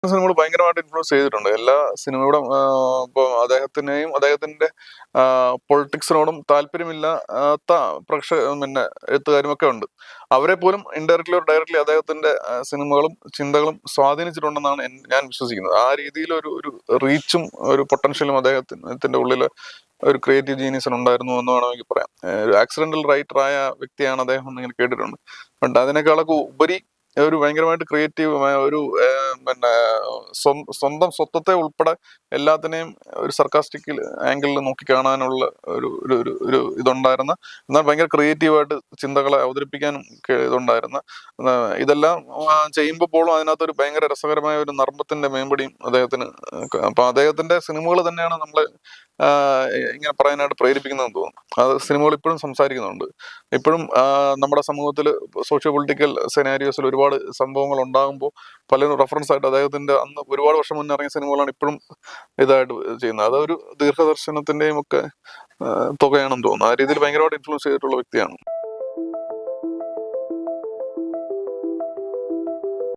സിനിമകൾ ഭയങ്കരമായിട്ട് ഇൻഫ്ലുവൻസ് ചെയ്തിട്ടുണ്ട്. എല്ലാ സിനിമയുടെ ഇപ്പോൾ അദ്ദേഹത്തിന്റെ പൊളിറ്റിക്സിനോടും താല്പര്യമില്ലാത്ത പിന്നെ എഴുത്തുകാരുമൊക്കെ ഉണ്ട്. അവരെ പോലും ഇൻഡയറക്ട്ലി ഓർ ഡയറക്ട്ലി അദ്ദേഹത്തിന്റെ സിനിമകളും ചിന്തകളും സ്വാധീനിച്ചിട്ടുണ്ടെന്നാണ് ഞാൻ വിശ്വസിക്കുന്നത്. ആ രീതിയിൽ ഒരു റീച്ചും ഒരു പൊട്ടൻഷ്യലും അദ്ദേഹത്തിന്റെ ഉള്ളിൽ ഒരു ക്രിയേറ്റീവ് ജീനിയസിന് ഉണ്ടായിരുന്നു എന്ന് വേണമെങ്കിൽ പറയാം. ഒരു ആക്സിഡന്റൽ റൈറ്ററായ വ്യക്തിയാണ് അദ്ദേഹം എന്ന് ഇങ്ങനെ കേട്ടിട്ടുണ്ട്. ബട്ട് അതിനേക്കാളൊക്കെ ഉപരി ഒരു ഭയങ്കരമായിട്ട് ക്രിയേറ്റീവ് ഒരു പിന്നെ സ്വന്തം സ്വത്വത്തെ ഉൾപ്പെടെ എല്ലാത്തിനെയും ഒരു സർക്കാസ്റ്റിക് ആംഗിളിൽ നോക്കി കാണാനുള്ള ഒരു ഒരു ഒരു ഒരു ഇതുണ്ടായിരുന്ന, എന്നാൽ ഭയങ്കര ക്രിയേറ്റീവായിട്ട് ചിന്തകളെ അവതരിപ്പിക്കാനും ഇതുണ്ടായിരുന്ന, ഇതെല്ലാം ചെയ്യുമ്പോൾ പോലും അതിനകത്തൊരു ഭയങ്കര രസകരമായ ഒരു നർമ്മത്തിന്റെ മേമ്പടിയും അദ്ദേഹത്തിന്. അപ്പൊ അദ്ദേഹത്തിന്റെ സിനിമകൾ തന്നെയാണ് നമ്മളെ ഇങ്ങനെ പറയാനായിട്ട് പ്രേരിപ്പിക്കുന്നതെന്ന് തോന്നുന്നു. അത് സിനിമകൾ ഇപ്പോഴും സംസാരിക്കുന്നുണ്ട്. ഇപ്പോഴും നമ്മുടെ സമൂഹത്തിൽ സോഷ്യോ പൊളിറ്റിക്കൽ സെനാരിയോസിൽ ഒരുപാട് സംഭവങ്ങൾ ഉണ്ടാകുമ്പോൾ പലരും റെഫറൻസ് ആയിട്ട് അദ്ദേഹത്തിന്റെ അന്ന് ഒരുപാട് വർഷം മുന്നേ ഇറങ്ങിയ സിനിമകളാണ് ഇപ്പോഴും ഇതായിട്ട് ചെയ്യുന്നത്. അതൊരു ദീർഘദർശനത്തിന്റെയും ഒക്കെ തുകയാണെന്ന് തോന്നുന്നു. ആ രീതിയിൽ ഭയങ്കരമായിട്ട് ഇൻഫ്ലുവൻസ് ചെയ്തിട്ടുള്ള വ്യക്തിയാണ്.